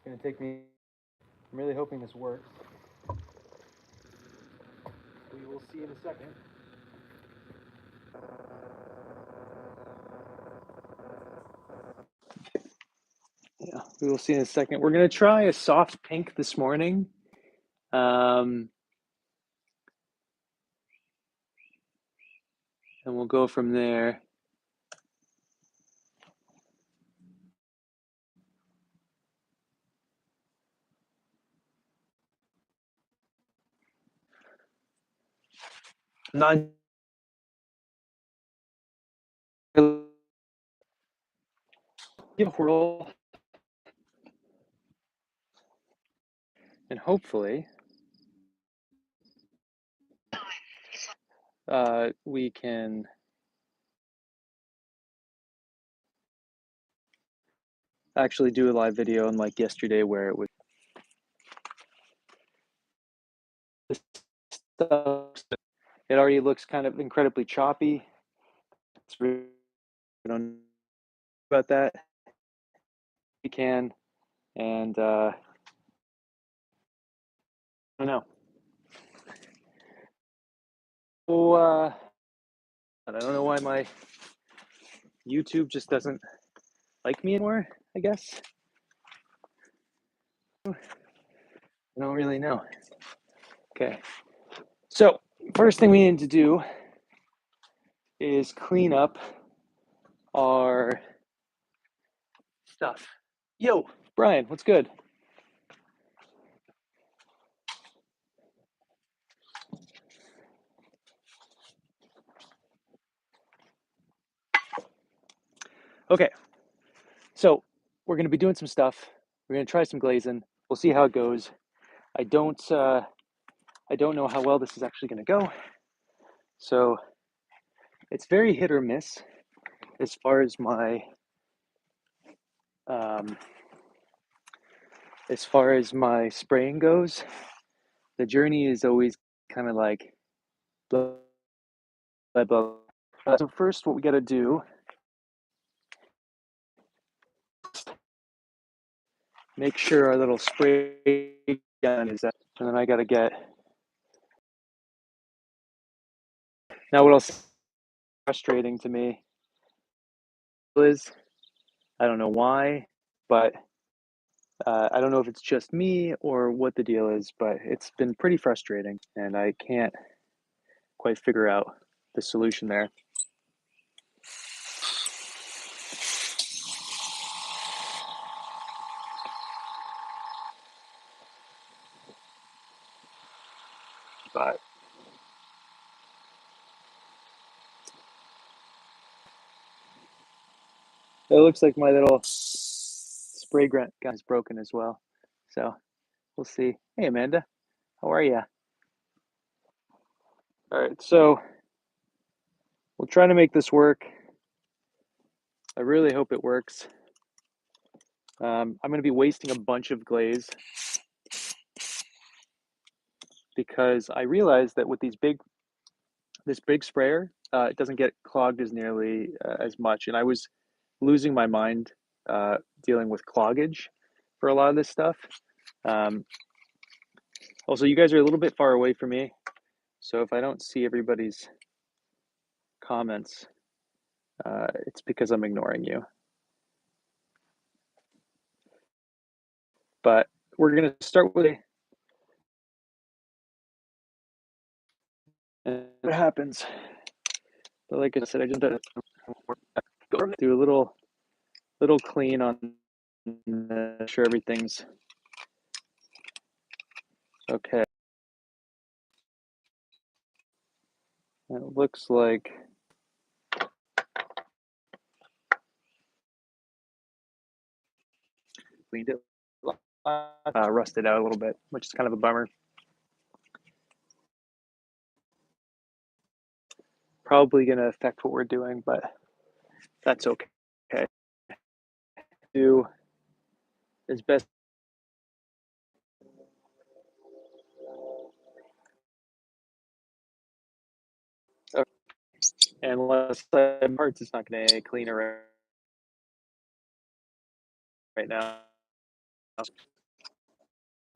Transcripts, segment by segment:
going to take me. I'm really hoping this works. We will see in a second. Yeah, we will see in a second. We're going to try a soft pink this morning. And we'll go from there. Not give a whirl, and hopefully we can actually do a live video unlike yesterday where it was it already looks kind of incredibly choppy. It's really, I don't know about that. We can, and I don't know. So I don't know why my YouTube just doesn't like me anymore, I guess. I don't really know. Okay. So first thing we need to do is clean up our stuff. Yo, Brian, what's good? Okay, so we're going to be doing some stuff. We're going to try some glazing. We'll see how it goes. I don't know how well this is actually going to go. So it's very hit or miss as far as my spraying goes. The journey is always kind of like blah, blah, blah. So first, what we got to do, make sure our little spray gun is up, and then I got to get. Now, what else is frustrating to me is, I don't know why, but I don't know if it's just me or what the deal is, but it's been pretty frustrating, and I can't quite figure out the solution there. But it looks like my little spray gun is broken as well. So we'll see. Hey, Amanda, how are you? All right, so we'll try to make this work. I really hope it works. I'm going to be wasting a bunch of glaze because I realized that with this big sprayer, it doesn't get clogged as nearly as much. And I was losing my mind dealing with cloggage for a lot of this stuff. Also, you guys are a little bit far away from me, so if I don't see everybody's comments, it's because I'm ignoring you. But we're going to start with what happens. But like I said, I just do a little clean on make sure everything's okay. It looks like cleaned it, rusted out a little bit, which is kind of a bummer. Probably going to affect what we're doing, but that's okay. Do as best. And unless the parts, it's not going to clean right now.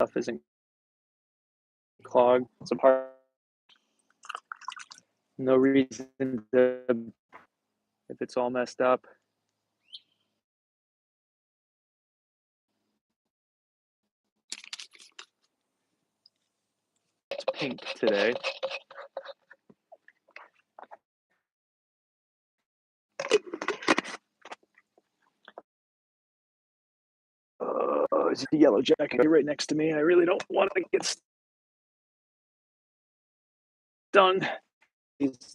stuff isn't clogged. Some hard, no reason to if it's all messed up. It's pink today. There's a yellow jacket right next to me. I really don't want to get stung.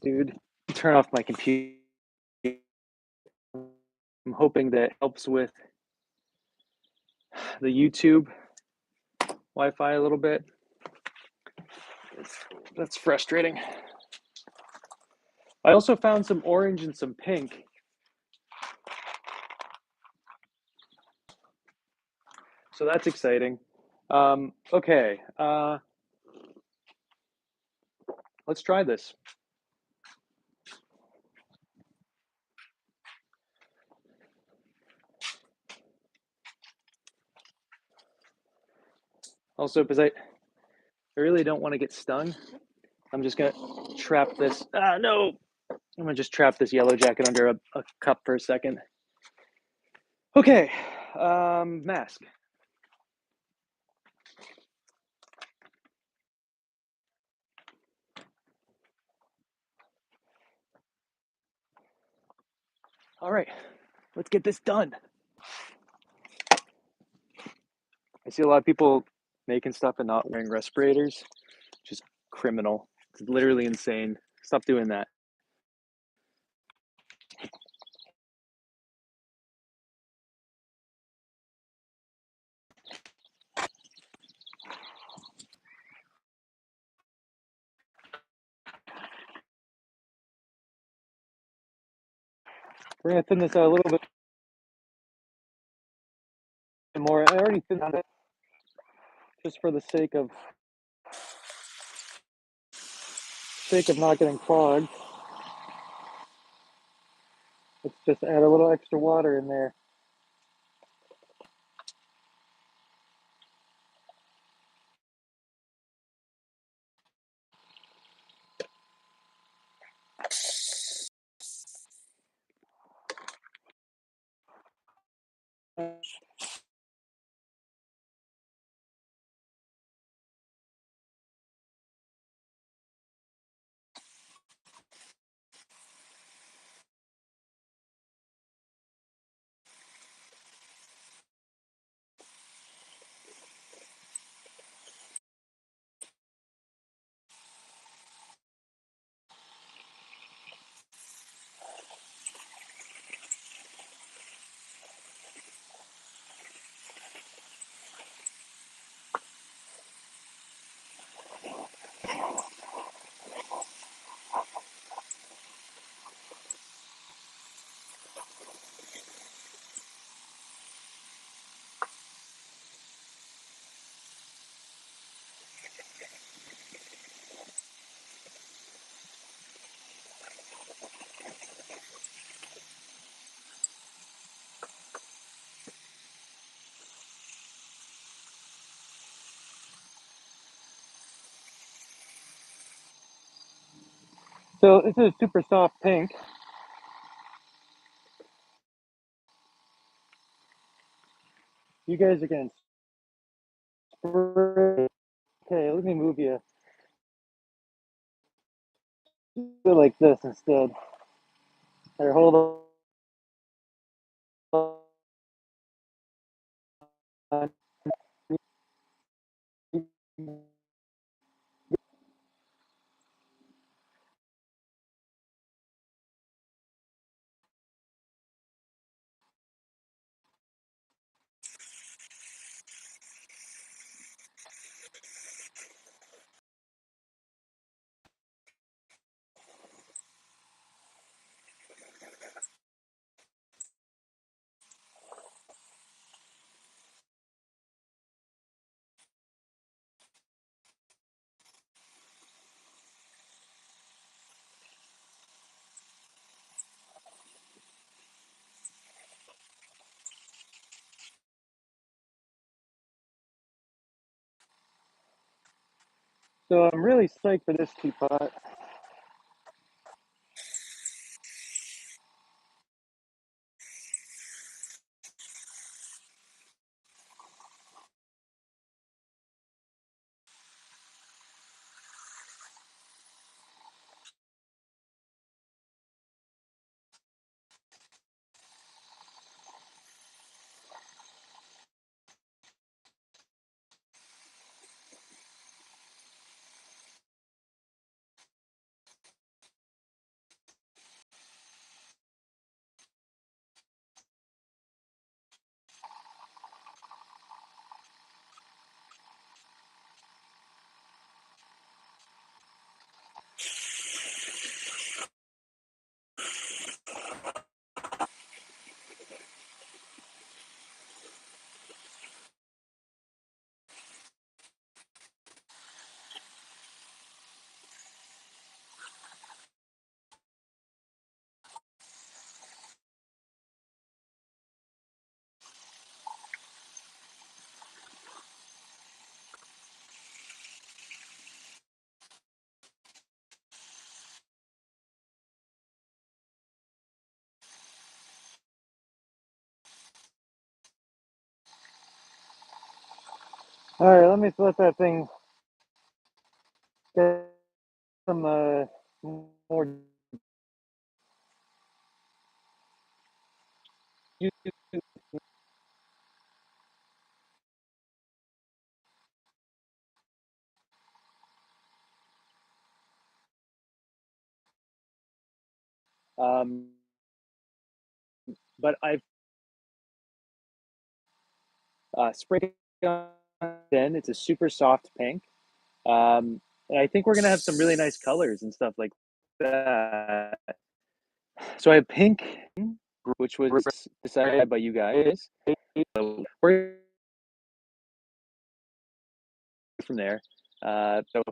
Dude, turn off my computer. I'm hoping that helps with the YouTube Wi-Fi a little bit. That's frustrating. I also found some orange and some pink. So that's exciting. Okay, let's try this. Also, because I really don't want to get stung, I'm just gonna trap this. No! I'm gonna just trap this yellow jacket under a cup for a second. Okay, mask. All right, let's get this done. I see a lot of people making stuff and not wearing respirators. Just criminal. It's literally insane. Stop doing that. We're gonna thin this out a little bit more. I already thinned it just for the sake of not getting clogged. Let's just add a little extra water in there. So this is a super soft pink. You guys are gonna spray. Okay, let me move you. Do it like this instead. Here, hold on. So I'm really psyched for this teapot. All right, let me let that thing get some more. Um, but I've sprayed on in. It's a super soft pink. And I think we're gonna have some really nice colors and stuff like that. So I have pink, which was decided by you guys. So we're from there. So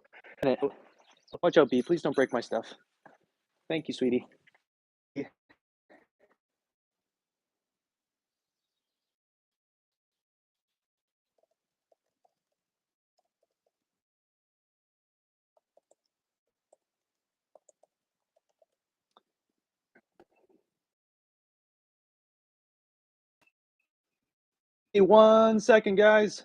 watch out, B. Please don't break my stuff. Thank you, sweetie. 1 second, guys.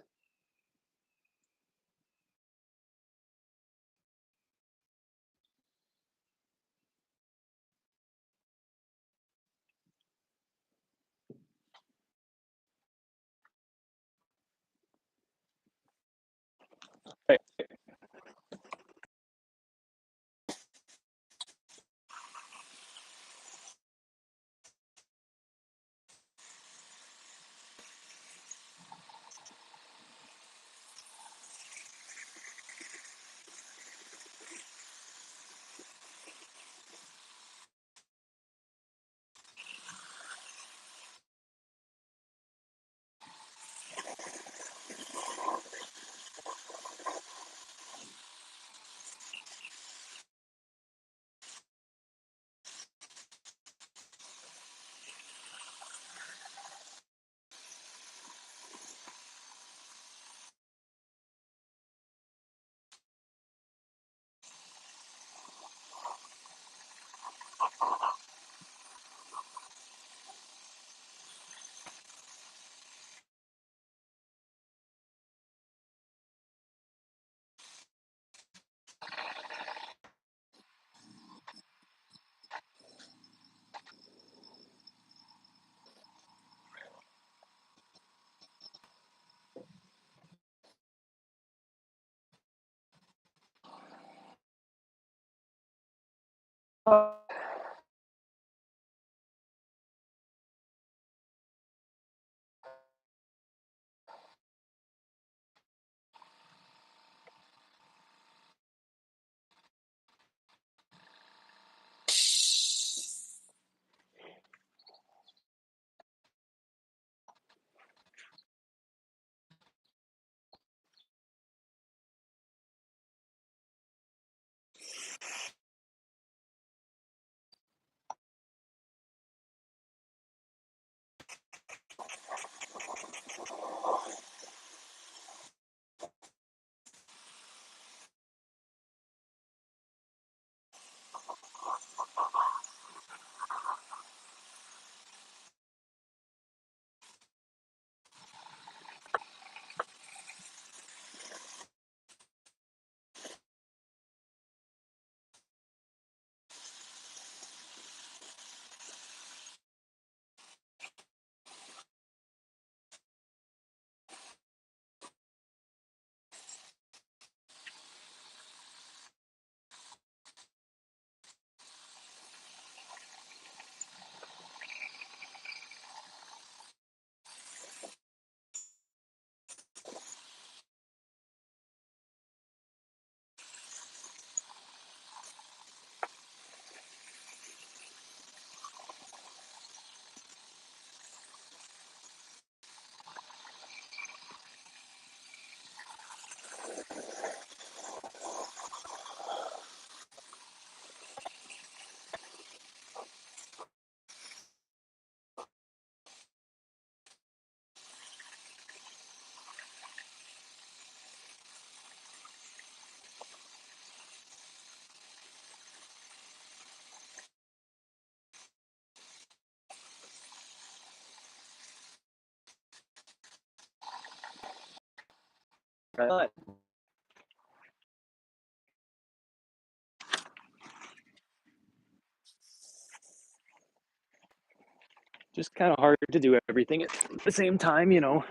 Just kind of hard to do everything at the same time, you know.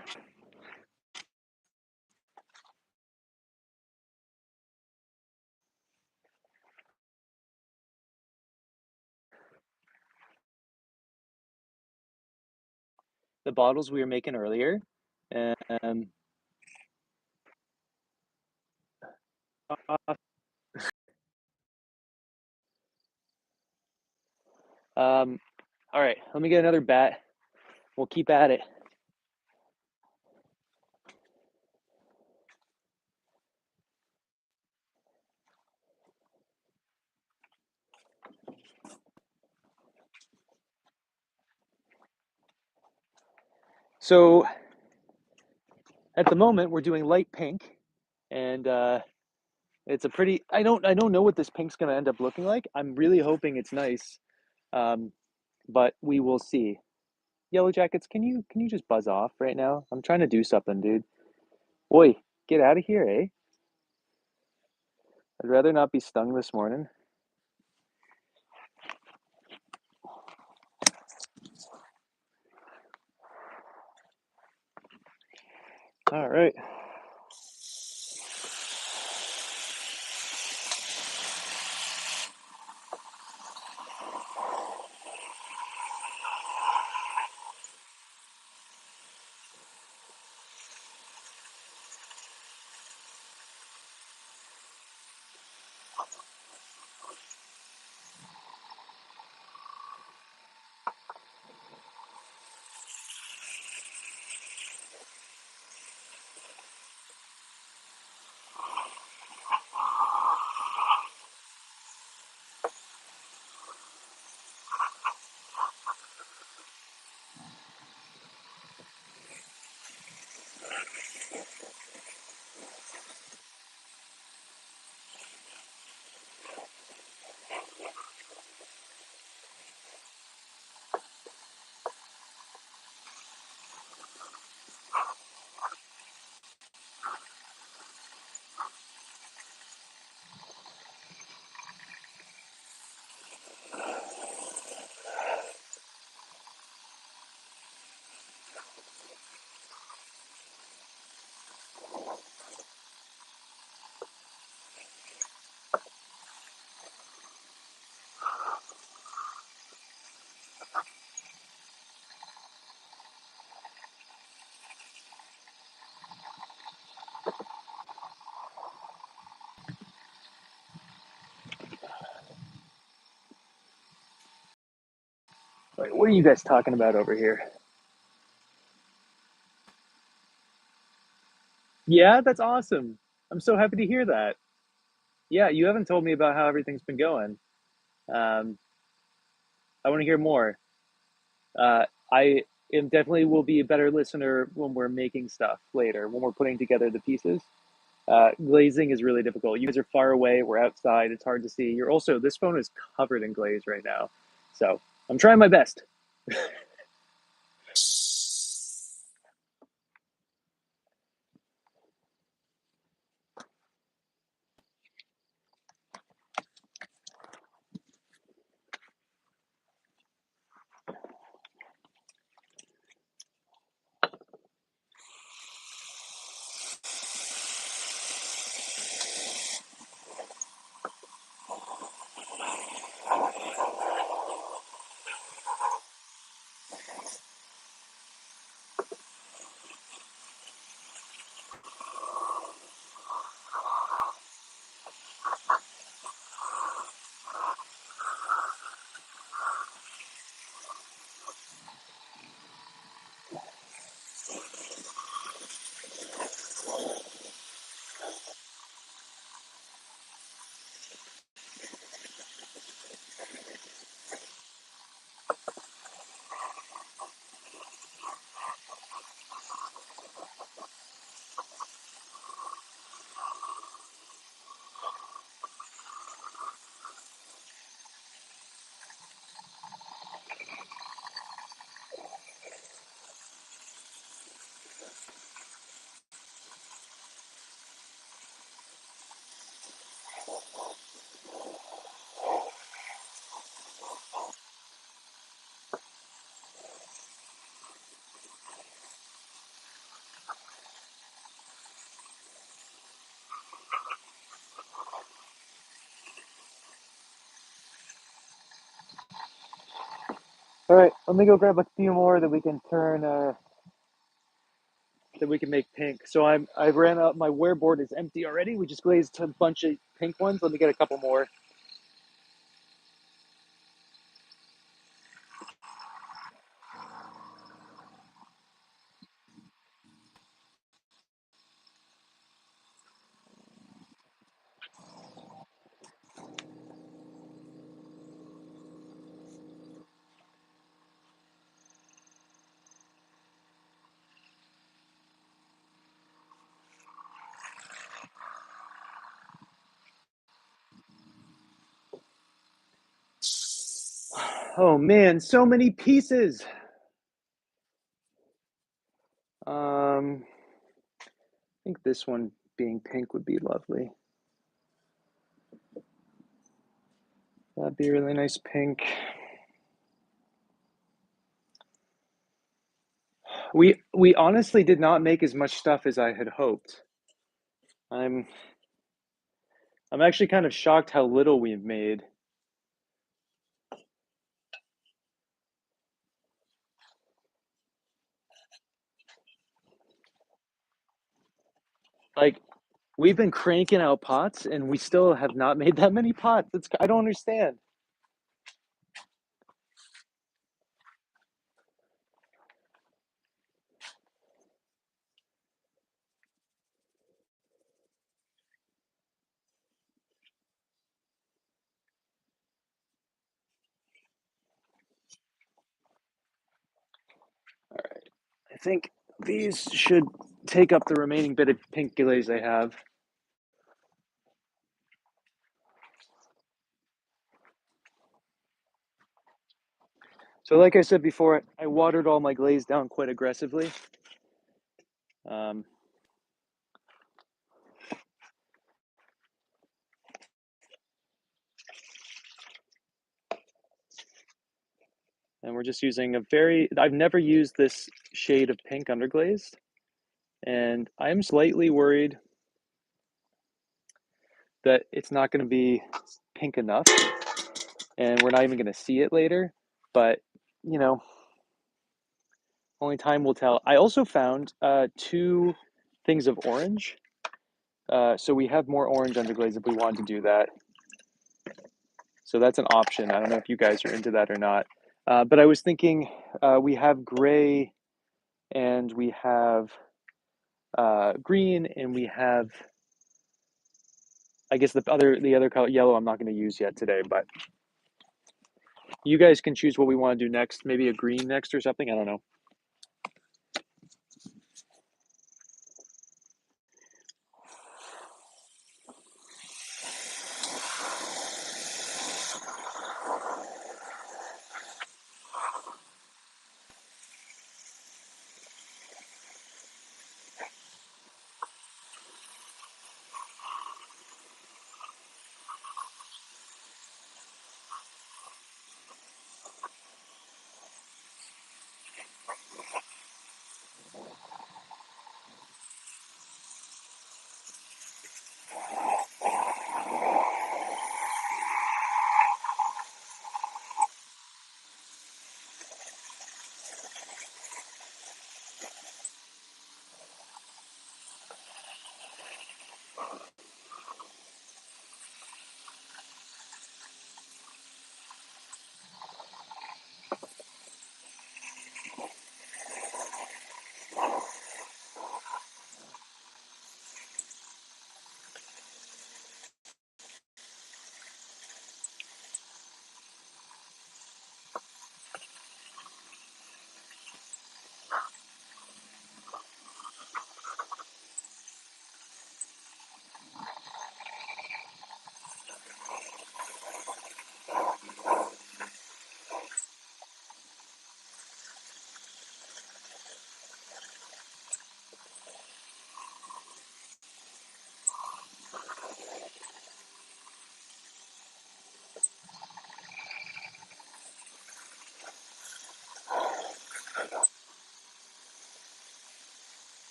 The bottles we were making earlier. Um, um, all right, let me get another bat. We'll keep at it. So at the moment, we're doing light pink, and it's a pretty. I don't know what this pink's gonna end up looking like. I'm really hoping it's nice, um, but we will see. Yellow Jackets, can you just buzz off right now? I'm trying to do something, dude. Oi, get out of here, eh? I'd rather not be stung this morning. All right. What are you guys talking about over here? Yeah, that's awesome. I'm so happy to hear that. Yeah, you haven't told me about how everything's been going. Um, I want to hear more. I am definitely will be a better listener when we're making stuff later, when we're putting together the pieces. Glazing is really difficult. You guys are far away. We're outside. It's hard to see. You're also, this phone is covered in glaze right now. So I'm trying my best. All right, let me go grab a few more that we can turn that we can make pink. So I ran out. My wear board is empty already. We just glazed a bunch of pink ones. Let me get a couple more. Oh man, so many pieces. I think this one being pink would be lovely. That'd be a really nice pink. We honestly did not make as much stuff as I had hoped. I'm I'm actually kind of shocked how little we've made. Like we've been cranking out pots and we still have not made that many pots. I don't understand. I think these should take up the remaining bit of pink glaze I have. So like I said before, I watered all my glaze down quite aggressively. Um, and we're just using I've never used this shade of pink underglazed, and I'm slightly worried that it's not going to be pink enough and we're not even going to see it later. But, you know, only time will tell. I also found two things of orange. So we have more orange underglaze if we want to do that. So that's an option. I don't know if you guys are into that or not. But I was thinking we have gray and we have green and we have, I guess the other color yellow I'm not going to use yet today, but you guys can choose what we want to do next. Maybe a green next or something. I don't know.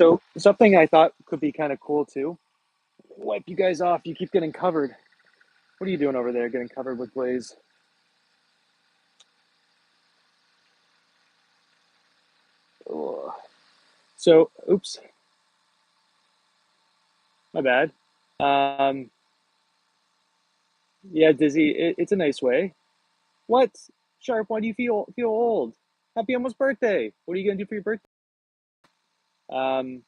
So something I thought could be kind of cool too. Wipe you guys off. You keep getting covered. What are you doing over there? Getting covered with glaze. Ugh. So, oops, my bad. Um, yeah, Dizzy. It's a nice way. What? Sharp? Why do you feel old? Happy almost birthday. What are you gonna do for your birthday? Um,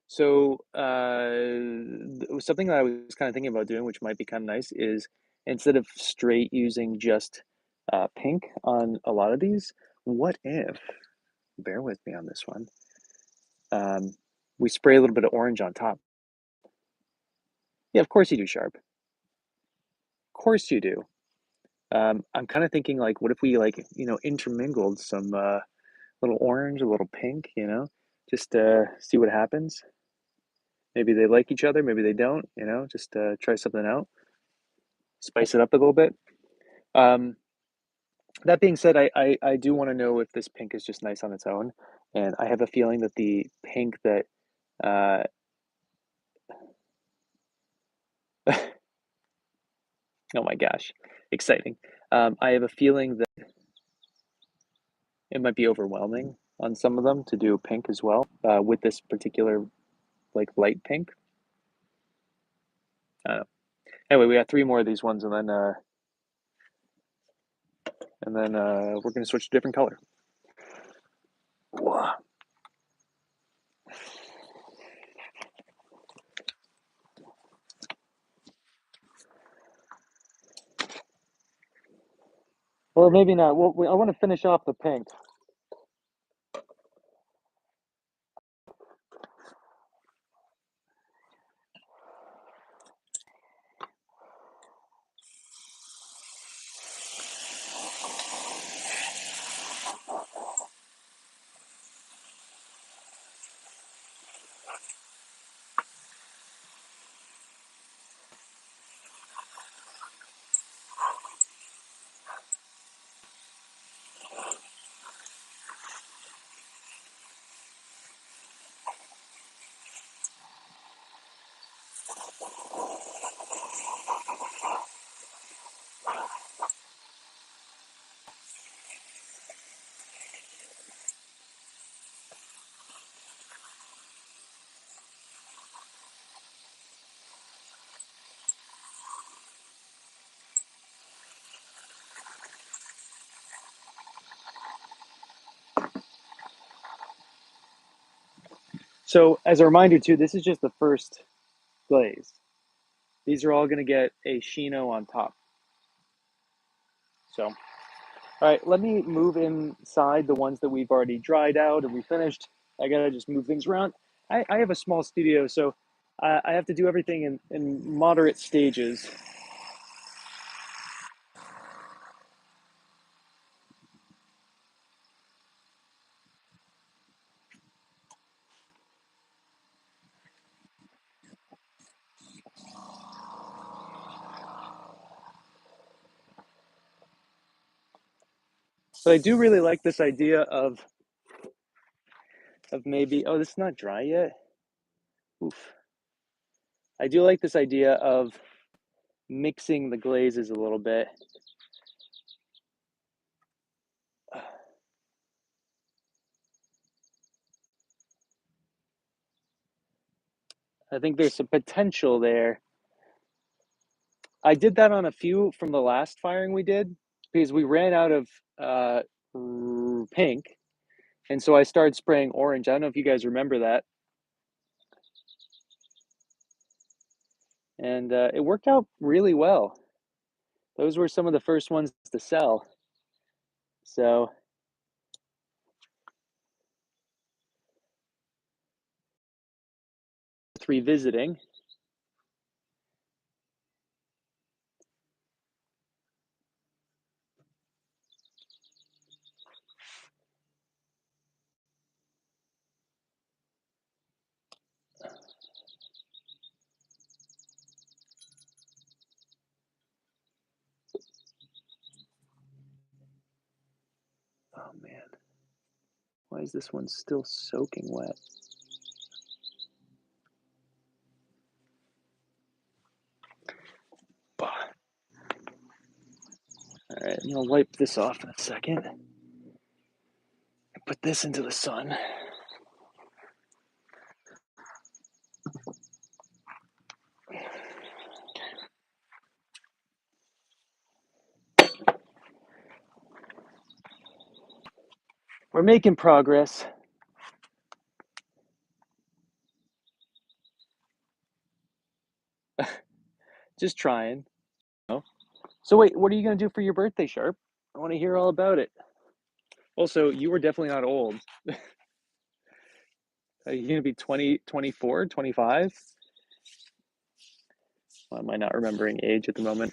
so something that I was kind of thinking about doing, which might be kind of nice, is instead of straight using just pink on a lot of these, what if? Bear with me on this one. Um, we spray a little bit of orange on top. Yeah, of course you do, Sharp. Of course you do. I'm kind of thinking like, what if we like, intermingled some little orange, a little pink, just see what happens. Maybe they like each other, maybe they don't, just try something out, spice it up a little bit. Um, that being said, I do want to know if this pink is just nice on its own. And I have a feeling that the pink that, uh, oh my gosh, exciting. I have a feeling that it might be overwhelming on some of them to do pink as well with this particular like light pink. I don't know. Anyway, we got three more of these ones, and then we're gonna switch to a different color. Or maybe not. Well, I want to finish off the pink. So, as a reminder, too, this is just the first glaze. These are all going to get a Shino on top. So, all right, let me move inside the ones that we've already dried out and we finished. I gotta just move things around. I have a small studio, so I have to do everything in moderate stages. But I do really like this idea of maybe, oh, this is not dry yet. Oof. I do like this idea of mixing the glazes a little bit. I think there's some potential there. I did that on a few from the last firing we did because we ran out of uh, pink, and so I started spraying orange. I don't know if you guys remember that, and it worked out really well. Those were some of the first ones to sell. So it's revisiting. Oh man. is this one still soaking wet? Bah. All right, I'm gonna wipe this off in a second. Put this into the sun. We're making progress. Just trying. Oh. So wait, what are you gonna do for your birthday, Sharp? I want to hear all about it. Also, you were definitely not old. Are you gonna be 20, 24, 25? Why am I not remembering age at the moment?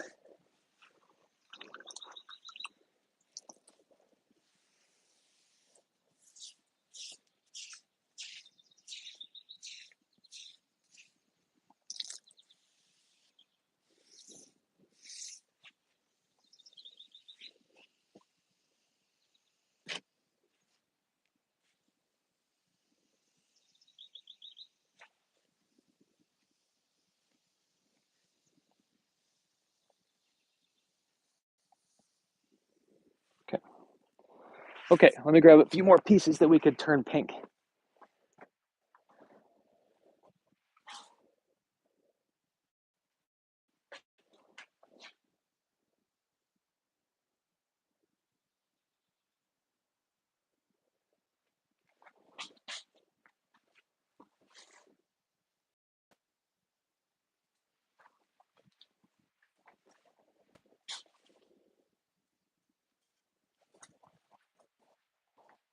Okay. Okay, let me grab a few more pieces that we could turn pink.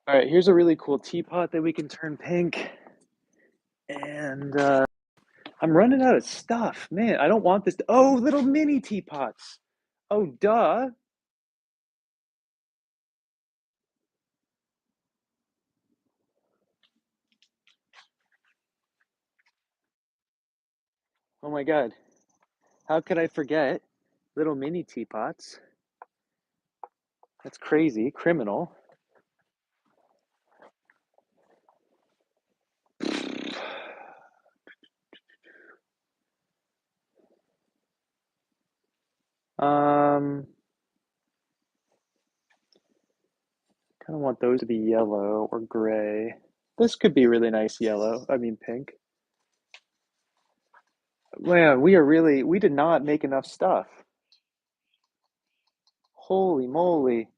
All right, here's a really cool teapot that we can turn pink. And I'm running out of stuff. Man, I don't want this. Oh, little mini teapots. Oh, duh. Oh my God. How could I forget little mini teapots? That's crazy, criminal. Um, kind of want those to be yellow or gray. This could be really nice yellow. I mean, pink. Man, we did not make enough stuff. Holy moly.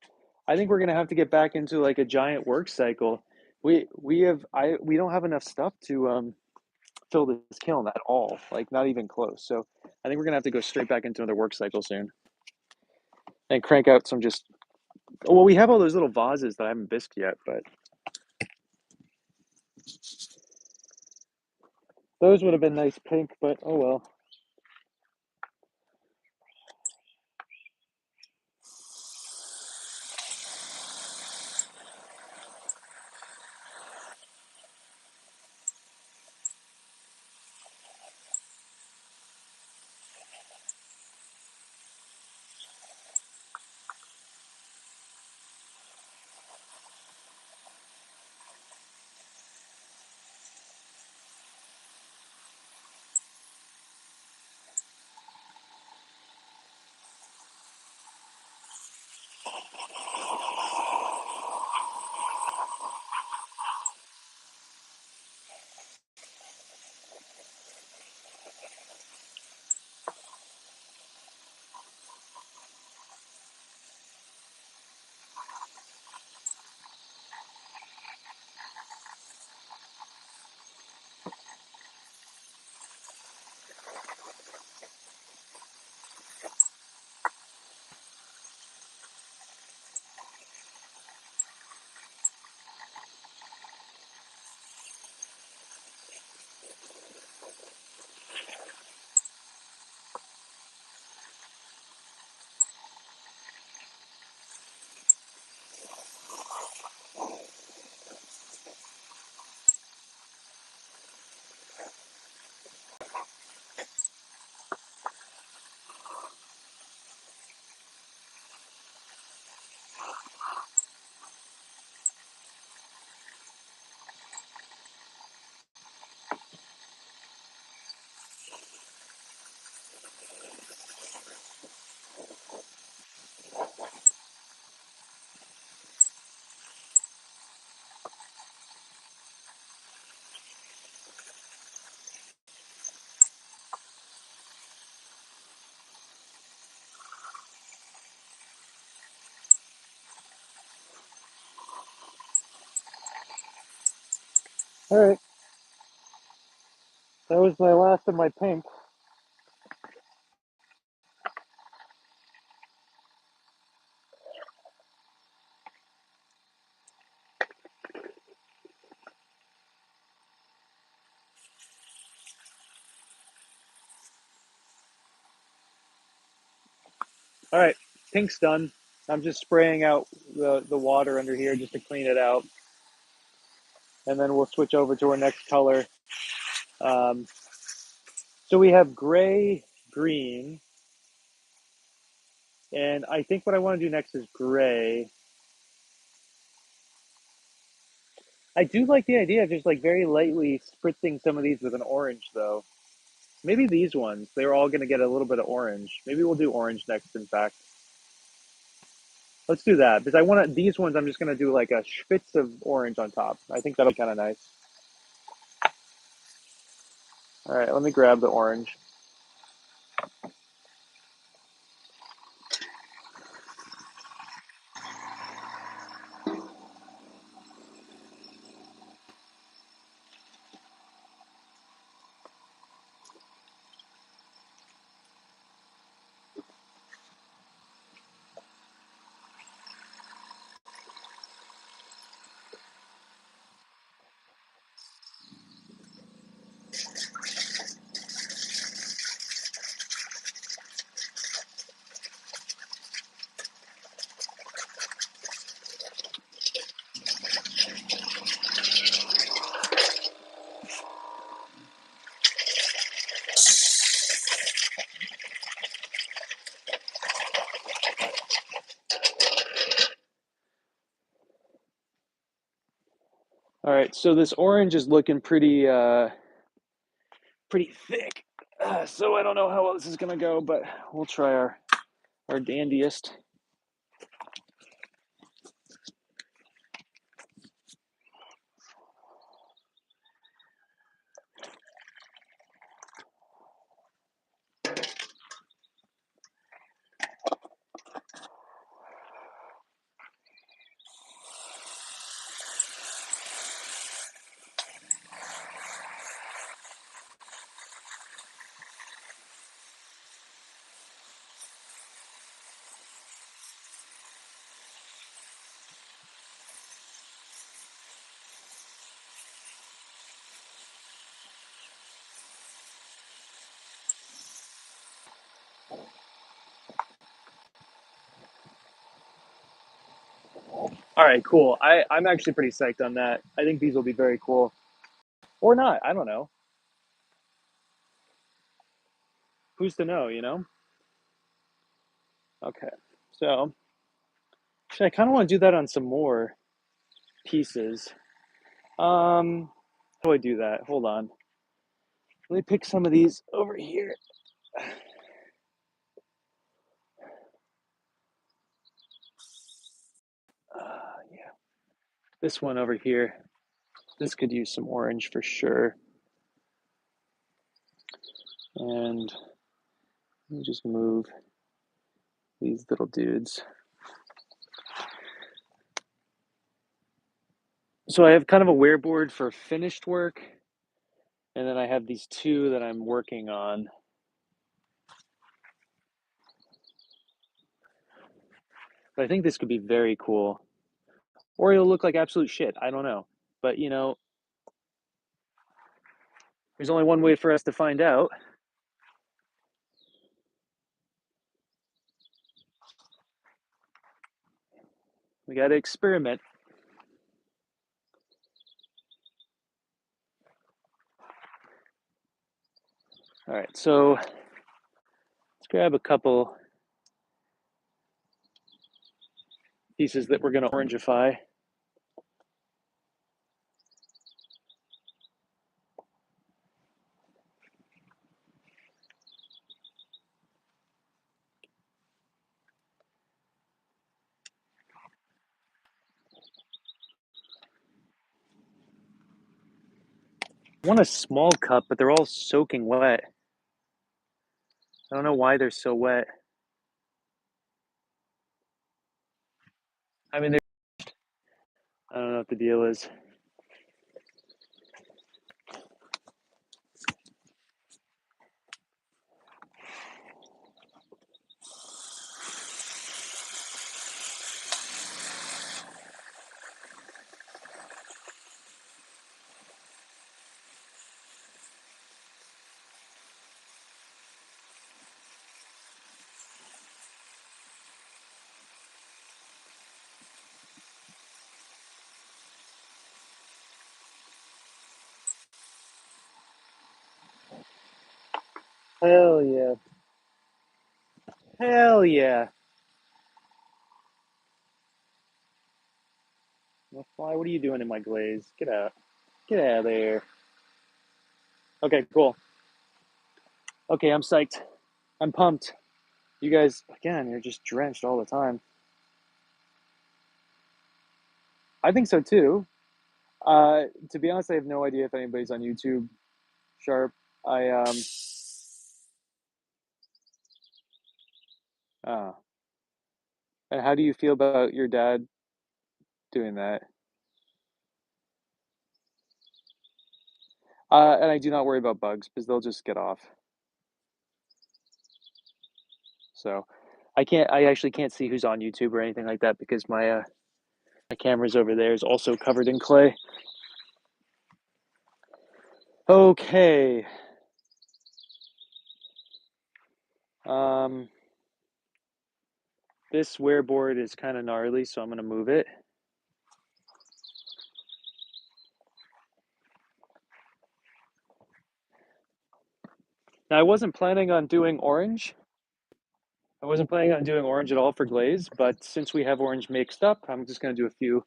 I think we're gonna have to get back into like a giant work cycle. We don't have enough stuff to fill this kiln at all, like not even close. So I think we're gonna have to go straight back into another work cycle soon and crank out some just. Well, we have all those little vases that I haven't bisqued yet, but those would have been nice pink. But oh well. All right, that was my last of my pink. All right, pink's done. I'm just spraying out the water under here just to clean it out. And then we'll switch over to our next color. Um, so we have gray, green, and I think what I want to do next is gray. I do like the idea of just like very lightly spritzing some of these with an orange though. Maybe these ones, they're all going to get a little bit of orange. Maybe we'll do orange next, in fact. Let's do that because I want to, these ones I'm just going to do like a spritz of orange on top. I think that'll be kind of nice. All right, let me grab the orange. All right, so this orange is looking pretty thick. So I don't know how well this is gonna go, but we'll try our dandiest. All right, cool. I'm actually pretty psyched on that. I think these will be very cool. Or not, I don't know. Who's to know, you know? Okay, so actually, I kind of want to do that on some more pieces. How do I do that? Hold on. Let me pick some of these over here. Yeah, this one over here. This could use some orange for sure. And let me just move these little dudes. So I have kind of a wear board for finished work, and then I have these two that I'm working on. But I think this could be very cool. Or it'll look like absolute shit. I don't know. But you know, there's only one way for us to find out. We got to experiment. All right, so let's grab a couple pieces that we're going to orangify. I want a small cup, but they're all soaking wet. I don't know why they're so wet. I mean, I don't know what the deal is. Hell yeah. Hell yeah. No fly, what are you doing in my glaze? Get out. Get out of there. Okay, cool. Okay, I'm psyched. I'm pumped. You guys, again, you're just drenched all the time. I think so too. To be honest, I have no idea if anybody's on YouTube sharp. I uh and how do you feel about your dad doing that? And I do not worry about bugs because they'll just get off. So I actually can't see who's on YouTube or anything like that because my camera's over there is also covered in clay. Okay. Um, this wear board is kind of gnarly, so I'm gonna move it. Now I wasn't planning on doing orange. I wasn't planning on doing orange at all for glaze, but since we have orange mixed up, I'm just gonna do a few.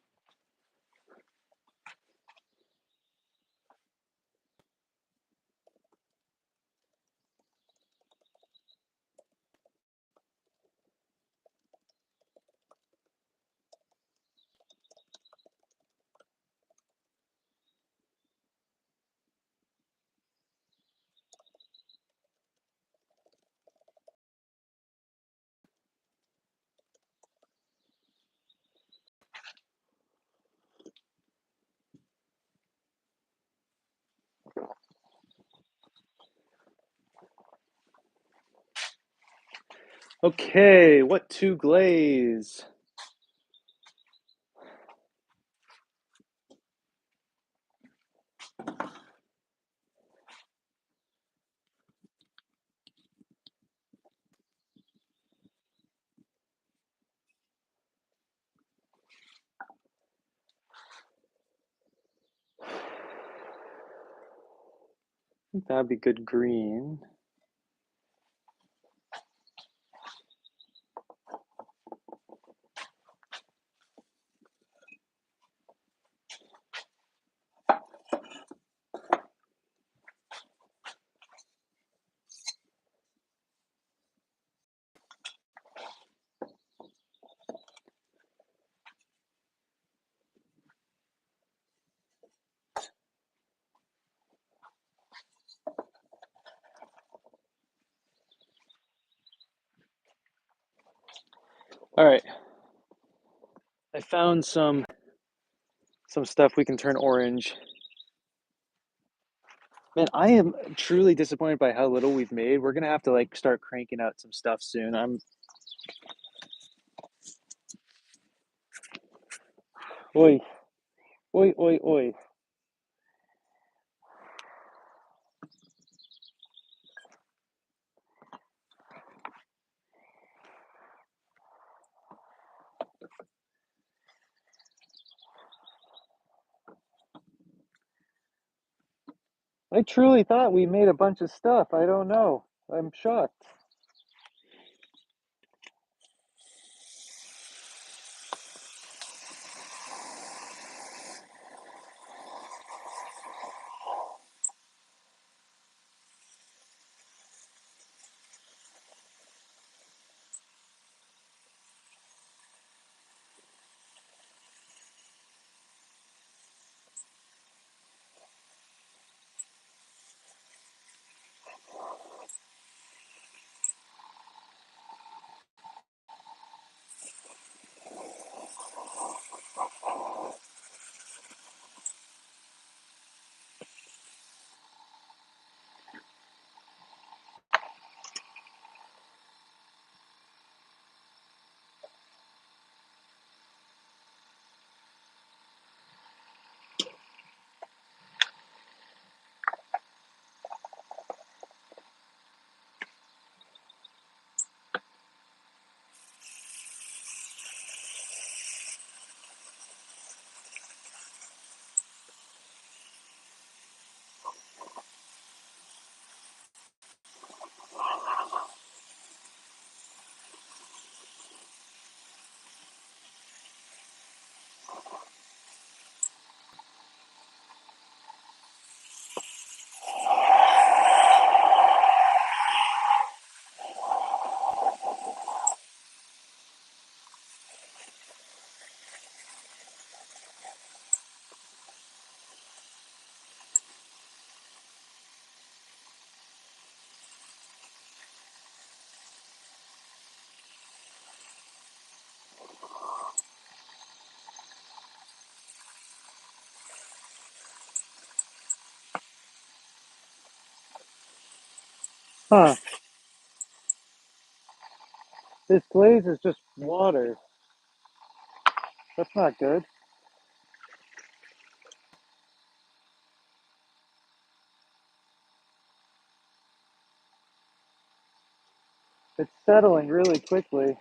Okay, what to glaze? I think that'd be good green. All right, I found some stuff we can turn orange. Man, I am truly disappointed by how little we've made. We're gonna have to like start cranking out some stuff soon. Oi, oi, oi, oi. I truly thought we made a bunch of stuff. I don't know. I'm shocked. Huh. This glaze is just water. That's not good. It's settling really quickly.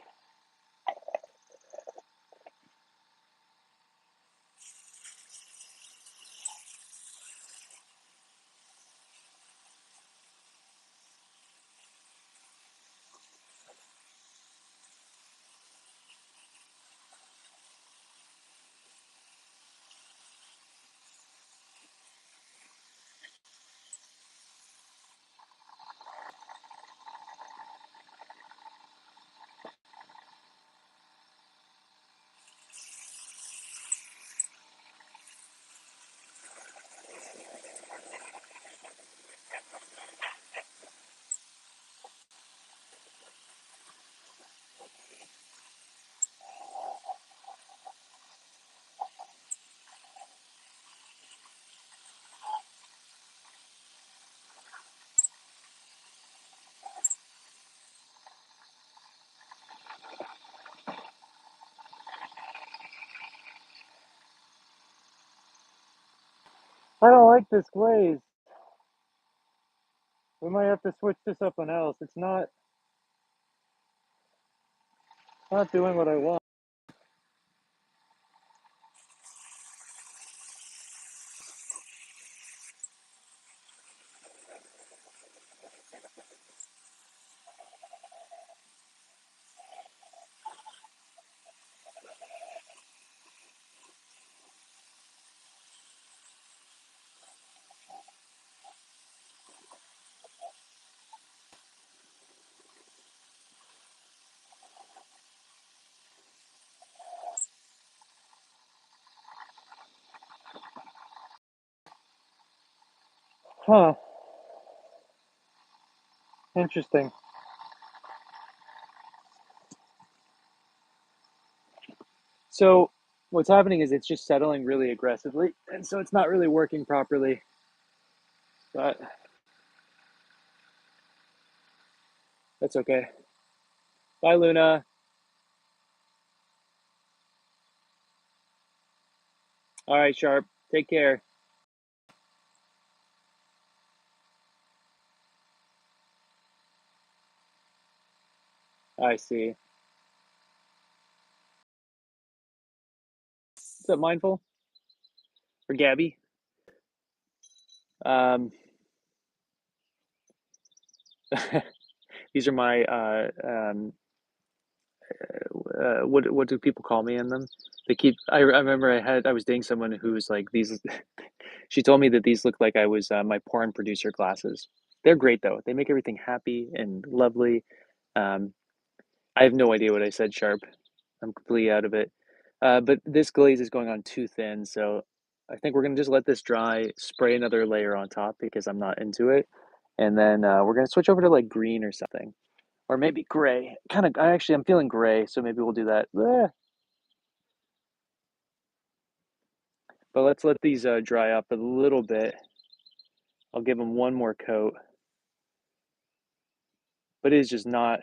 I don't like this glaze. We might have to switch to something else. It's not doing what I want. Huh. Interesting. So what's happening is it's just settling really aggressively, and so it's not really working properly. But that's okay. Bye, Luna. All right, Sharp. Take care. I see. What's up, Mindful? Or Gabby? Um, these are my what do people call me in them? They keep. I remember I was dating someone who was like these. She told me that these look like I was my porn producer glasses. They're great though. They make everything happy and lovely. Um, I have no idea what I said, Sharp. I'm completely out of it. But this glaze is going on too thin, so I think we're gonna just let this dry, spray another layer on top because I'm not into it, and then we're gonna switch over to like green or something, or maybe gray. Kind of, I'm feeling gray, so maybe we'll do that. But let's let these dry up a little bit. I'll give them one more coat, but it is just not.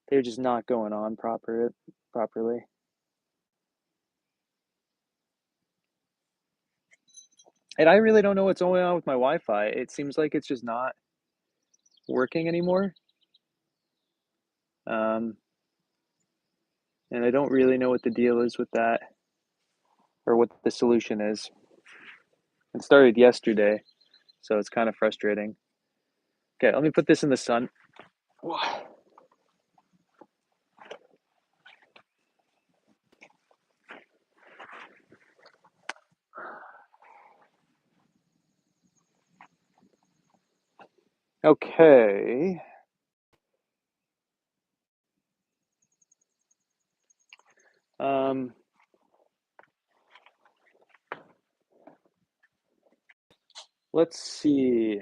They're just not going on properly. And I really don't know what's going on with my Wi-Fi. It seems like it's just not working anymore. Um, and I don't really know what the deal is with that or what the solution is. It started yesterday, so it's kind of frustrating. Okay, let me put this in the sun. Okay. Um, let's see.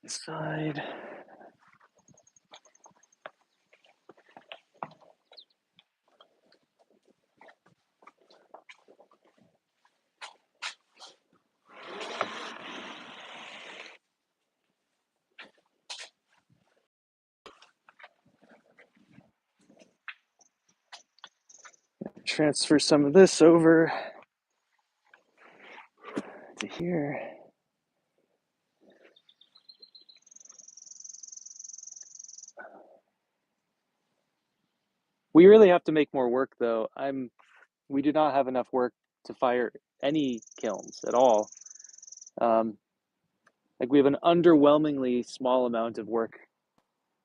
Side. Transfer some of this over to here. We really have to make more work though. We do not have enough work to fire any kilns at all. Like we have an underwhelmingly small amount of work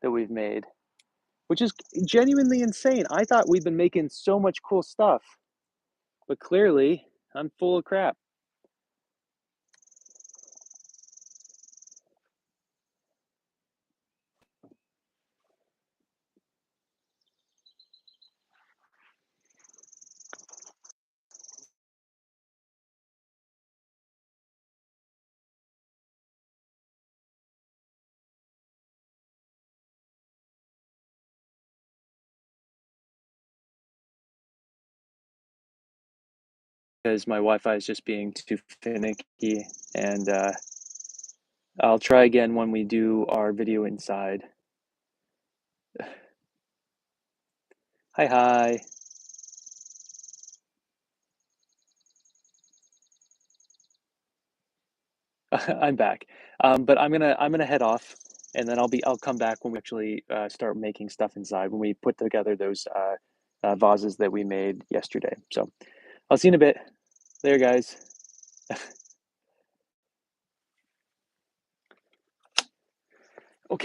that we've made, which is genuinely insane. I thought we've been making so much cool stuff, but clearly I'm full of crap. Because my Wi-Fi is just being too finicky, and I'll try again when we do our video inside. Hi, hi. I'm back. But I'm gonna head off, and then I'll come back when we actually start making stuff inside when we put together those vases that we made yesterday. So I'll see you in a bit. There, guys.